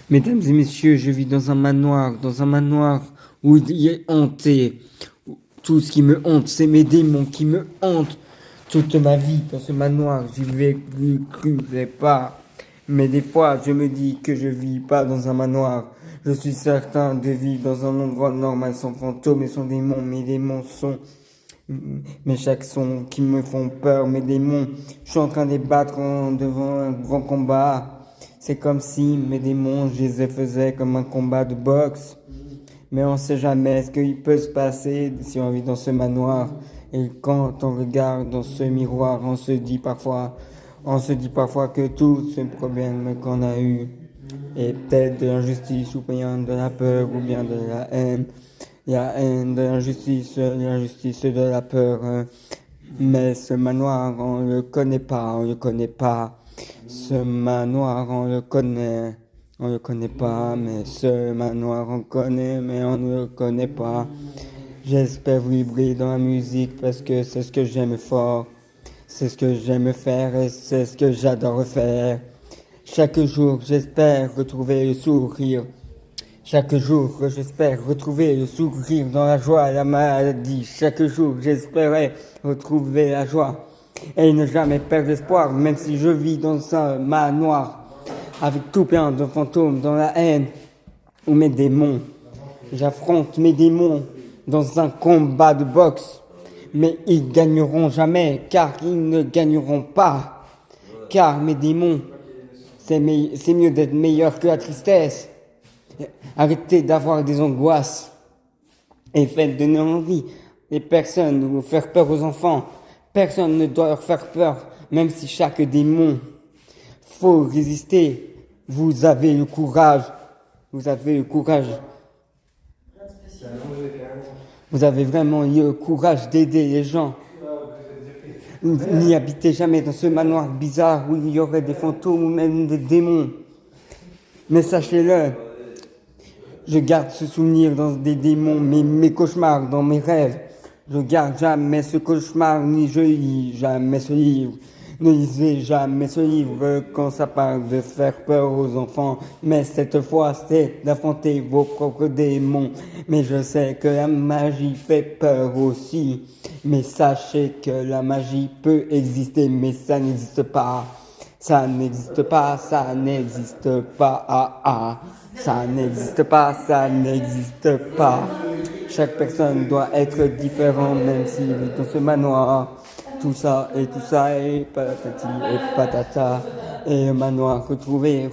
Mesdames et messieurs, je vis dans un manoir où il est hanté. Tout ce qui me hante, c'est mes démons qui me hantent toute ma vie dans ce manoir. J'y vécurai pas. Mais des fois, je me dis que je vis pas dans un manoir. Je suis certain de vivre dans un endroit normal, sans fantômes et sans démons. Mes démons sont mes chaque son qui me font peur, mes démons. Je suis en train de les battre devant un grand combat. C'est comme si mes démons, je les faisais comme un combat de boxe. Mais on sait jamais ce qu'il peut se passer si on vit dans ce manoir. Et quand on regarde dans ce miroir, on se dit parfois que tous ces problèmes qu'on a eu est peut-être de l'injustice ou bien de la peur ou bien de la haine. Il y a haine, de l'injustice, de la peur. Mais ce manoir, on le connaît pas. Ce manoir, on le connaît pas, mais ce manoir, on connaît, mais on ne le connaît pas. J'espère vibrer dans la musique parce que c'est ce que j'aime fort. C'est ce que j'aime faire et c'est ce que j'adore faire. Chaque jour, j'espère retrouver le sourire. Chaque jour, j'espère retrouver le sourire dans la joie et la maladie. Chaque jour, j'espérais retrouver la joie et ne jamais perdre espoir, même si je vis dans un manoir avec tout plein de fantômes dans la haine ou mes démons. J'affronte mes démons dans un combat de boxe, mais ils gagneront jamais, car ils ne gagneront pas. Car mes démons, c'est mieux d'être meilleur que la tristesse. Arrêtez d'avoir des angoisses et faites donner envie les personnes ou faire peur aux enfants. Personne ne doit leur faire peur, même si chaque démon, faut résister. Vous avez le courage. Vous avez vraiment le courage d'aider les gens. N'y habitez jamais dans ce manoir bizarre où il y aurait des fantômes ou même des démons. Mais sachez-le, je garde ce souvenir dans des démons, mes cauchemars, dans mes rêves. Je garde jamais ce cauchemar, ni je lis jamais ce livre. Ne lisez jamais ce livre quand ça parle de faire peur aux enfants. Mais cette fois, c'est d'affronter vos propres démons. Mais je sais que la magie fait peur aussi. Mais sachez que la magie peut exister, mais ça n'existe pas. Ça n'existe pas, ça n'existe pas, ça n'existe pas, ça n'existe pas. Chaque personne doit être différente, même s'il est dans ce manoir. Tout ça, et patati et patata. Et le manoir, retrouver